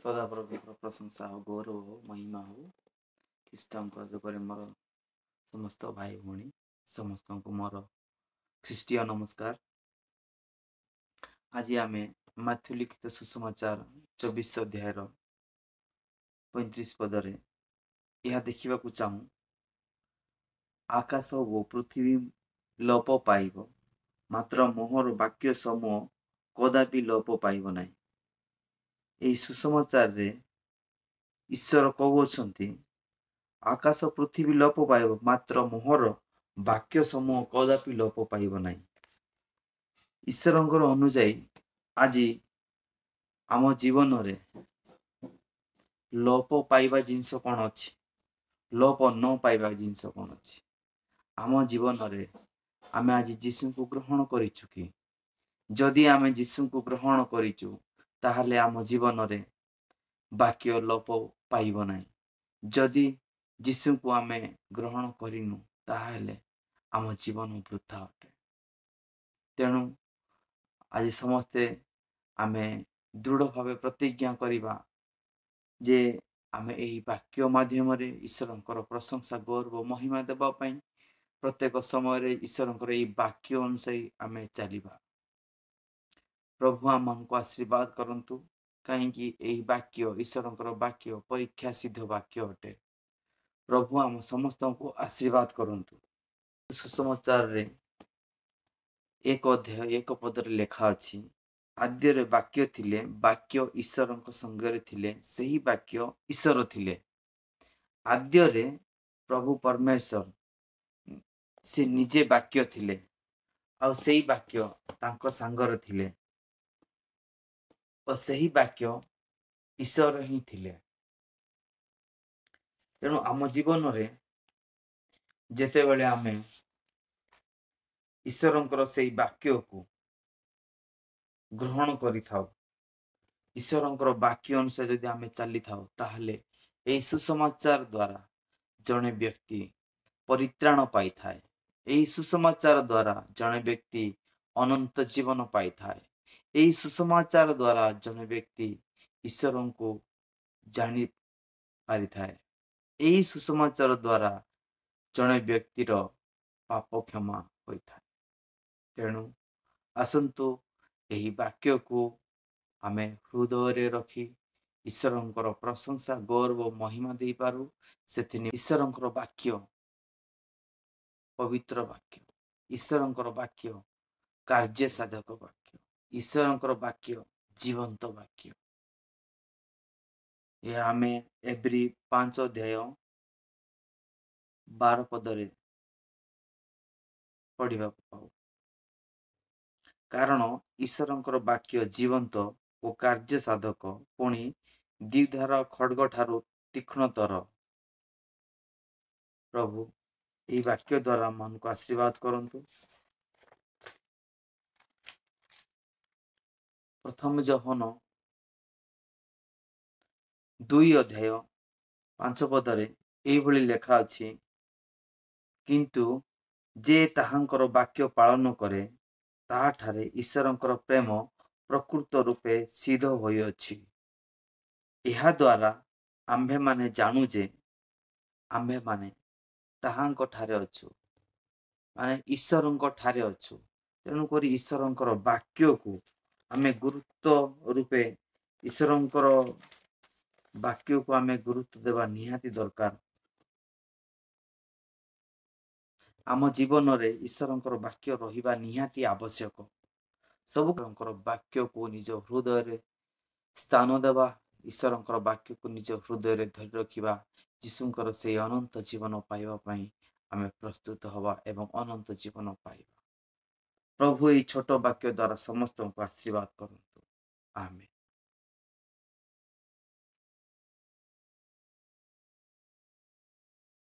ସଦାପ୍ରଭୁଙ୍କର ପ୍ରଶଂସା ହଉ, ଗୌରବ ହଉ, ମହିମା ହଉ। ଖ୍ରୀଷ୍ଟଙ୍କ ଯୁଗରେ ମୋର ସମସ୍ତ ଭାଇ ଭଉଣୀ ସମସ୍ତଙ୍କୁ ମୋର ଖ୍ରୀଷ୍ଟୀୟ ନମସ୍କାର। ଆଜି ଆମେ ମାଥ୍ୟୁ ଲିଖିତ ସୁସମାଚାର 24 ଅଧ୍ୟାୟର 35 ପଦରେ ଏହା ଦେଖିବାକୁ ଚାହୁଁ। ଆକାଶ ଓ ପୃଥିବୀ ଲୋପ ପାଇବ, ମାତ୍ର ମୋହର ବାକ୍ୟ ସମୂହ କଦାପି ଲୋପ ପାଇବ ନାହିଁ। ଏହି ସୁସମାଚାରରେ ଈଶ୍ୱର କହୁଅଛନ୍ତି, ଆକାଶ ପୃଥିବୀ ଲୋପ ପାଇବ, ମାତ୍ର ମୋହର ବାକ୍ୟ ସମୂହ କଦାପି ଲୋପ ପାଇବ ନାହିଁ। ଈଶ୍ୱରଙ୍କର ଅନୁଯାୟୀ ଆଜି ଆମ ଜୀବନରେ ଲୋପ ପାଇବା ଜିନିଷ କ'ଣ ଅଛି, ଲୋପ ନ ପାଇବା ଜିନିଷ କ'ଣ ଅଛି? ଆମ ଜୀବନରେ ଆମେ ଆଜି ଯୀଶୁଙ୍କୁ ଗ୍ରହଣ କରିଛୁ କି? ଯଦି ଆମେ ଯୀଶୁଙ୍କୁ ଗ୍ରହଣ କରିଛୁ, ତାହେଲେ ଆମ ଜୀବନରେ ବାକ୍ୟ ଲୋପ ପାଇବ ନାହିଁ। ଯଦି ଯୀଶୁଙ୍କୁ ଆମେ ଗ୍ରହଣ କରିନୁ, ତାହେଲେ ଆମ ଜୀବନ ବୃଥା ଅଟେ। ତେଣୁ ଆଜି ସମସ୍ତେ ଆମେ ଦୃଢ଼ ଭାବେ ପ୍ରତିଜ୍ଞା କରିବା ଯେ ଆମେ ଏହି ବାକ୍ୟ ମାଧ୍ୟମରେ ଈଶ୍ୱରଙ୍କର ପ୍ରଶଂସା, ଗୌରବ, ମହିମା ଦେବା ପାଇଁ ପ୍ରତ୍ୟେକ ସମୟରେ ଈଶ୍ୱରଙ୍କର ଏହି ବାକ୍ୟ ଅନୁସାରେ ଆମେ ଚାଲିବା। ପ୍ରଭୁ ଆମମାନଙ୍କୁ ଆଶୀର୍ବାଦ କରନ୍ତୁ, କାହିଁକି ଏହି ବାକ୍ୟ ଈଶ୍ୱରଙ୍କର ବାକ୍ୟ ପରୀକ୍ଷା ସିଦ୍ଧ ବାକ୍ୟ ଅଟେ। ପ୍ରଭୁ ଆମ ସମସ୍ତଙ୍କୁ ଆଶୀର୍ବାଦ କରନ୍ତୁ। ସୁସମାଚାରରେ 1 ଅଧ୍ୟାୟ 1 ପଦରେ ଲେଖା ଅଛି, ଆଦ୍ୟରେ ବାକ୍ୟ ଥିଲେ, ବାକ୍ୟ ଈଶ୍ୱରଙ୍କ ସଙ୍ଗରେ ଥିଲେ, ସେହି ବାକ୍ୟ ଈଶ୍ୱର ଥିଲେ। ଆଦ୍ୟରେ ପ୍ରଭୁ ପରମେଶ୍ୱର ସେ ନିଜେ ବାକ୍ୟ ଥିଲେ, ଆଉ ସେହି ବାକ୍ୟ ତାଙ୍କ ସାଙ୍ଗରେ ଥିଲେ, ଓ ସେହି ବାକ୍ୟ ଈଶ୍ୱର ହିଁ ଥିଲେ। ତେଣୁ ଆମ ଜୀବନରେ ଯେତେବେଳେ ଆମେ ଈଶ୍ୱରଙ୍କର ସେହି ବାକ୍ୟକୁ ଗ୍ରହଣ କରିଥାଉ, ଈଶ୍ୱରଙ୍କର ବାକ୍ୟ ଅନୁସାରେ ଯଦି ଆମେ ଚାଲିଥାଉ, ତାହେଲେ ଏହି ସୁସମାଚାର ଦ୍ୱାରା ଜଣେ ବ୍ୟକ୍ତି ପରିତ୍ରାଣ ପାଇଥାଏ। ଏହି ସୁସମାଚାର ଦ୍ୱାରା ଜଣେ ବ୍ୟକ୍ତି ଅନନ୍ତ ଜୀବନ ପାଇଥାଏ। ଏହି ସୁସମାଚାର ଦ୍ୱାରା ଜଣେ ବ୍ୟକ୍ତି ଈଶ୍ୱରଙ୍କୁ ଜାଣି ପାରିଥାଏ। ଏହି ସୁସମାଚାର ଦ୍ୱାରା ଜଣେ ବ୍ୟକ୍ତିର ପାପ କ୍ଷମା ହୋଇଥାଏ। ତେଣୁ ଆସନ୍ତୁ ଏହି ବାକ୍ୟକୁ ଆମେ ହୃଦୟରେ ରଖି ଈଶ୍ୱରଙ୍କର ପ୍ରଶଂସା, ଗୌରବ, ମହିମା ଦେଇପାରୁ। ସେଥିରେ ଈଶ୍ୱରଙ୍କର ବାକ୍ୟ ପବିତ୍ର ବାକ୍ୟ, ଈଶ୍ୱରଙ୍କର ବାକ୍ୟ କାର୍ଯ୍ୟ ସାଧକ ବାକ୍ୟ, ଈଶ୍ୱରଙ୍କର ବାକ୍ୟ ଜୀବନ୍ତ ବାକ୍ୟ। ଏହା ଆମେ ଏବ୍ରୀ 5 ଅଧ୍ୟାୟ 12 ପଦରେ ପଢିବାକୁ ପାଉ। କାରଣ ଈଶ୍ୱରଙ୍କର ବାକ୍ୟ ଜୀବନ୍ତ ଓ କାର୍ଯ୍ୟ ସାଧକ, ପୁଣି ଦ୍ୱିଧାର ଖଡ୍ଗ ଠାରୁ ତୀକ୍ଷ୍ଣତର। ପ୍ରଭୁ ଏହି ବାକ୍ୟ ଦ୍ୱାରା ଆମମାନଙ୍କୁ ଆଶୀର୍ବାଦ କରନ୍ତୁ। ପ୍ରଥମ ଯୋହନ 2 ଅଧ୍ୟାୟ 5 ପଦରେ ଏହିଭଳି ଲେଖା ଅଛି, କିନ୍ତୁ ଯେ ତାହାଙ୍କର ବାକ୍ୟ ପାଳନ କରେ, ତାହାଠାରେ ଈଶ୍ୱରଙ୍କର ପ୍ରେମ ପ୍ରକୃତ ରୂପେ ସିଦ୍ଧ ହୋଇଅଛି। ଏହା ଦ୍ୱାରା ଆମ୍ଭେମାନେ ଜାଣୁ ଯେ ଆମ୍ଭେମାନେ ତାହାଙ୍କ ଠାରେ ଅଛୁ, ମାନେ ଈଶ୍ୱରଙ୍କ ଠାରେ ଅଛୁ। ତେଣୁକରି ଈଶ୍ୱରଙ୍କର ବାକ୍ୟକୁ ଆମେ ଗୁରୁତ୍ୱ ରୂପେ, ଈଶ୍ୱରଙ୍କର ବାକ୍ୟକୁ ଆମେ ଗୁରୁତ୍ୱ ଦେବା ନିହାତି ଦରକାର। ଆମ ଜୀବନରେ ଈଶ୍ୱରଙ୍କର ବାକ୍ୟ ରହିବା ନିହାତି ଆବଶ୍ୟକ। ସବୁଙ୍କର ବାକ୍ୟକୁ ନିଜ ହୃଦୟରେ ସ୍ଥାନ ଦେବା, ଈଶ୍ୱରଙ୍କର ବାକ୍ୟକୁ ନିଜ ହୃଦୟରେ ଧରି ରଖିବା, ଯୀଶୁଙ୍କର ସେହି ଅନନ୍ତ ଜୀବନ ପାଇବା ପାଇଁ ଆମେ ପ୍ରସ୍ତୁତ ହେବା ଏବଂ ଅନନ୍ତ ଜୀବନ ପାଇବା। ପ୍ରଭୁ ଏହି ଛୋଟ ବାକ୍ୟ ଦ୍ୱାରା ସମସ୍ତଙ୍କୁ ଆଶୀର୍ବାଦ କରନ୍ତୁ। ଆମେନ୍।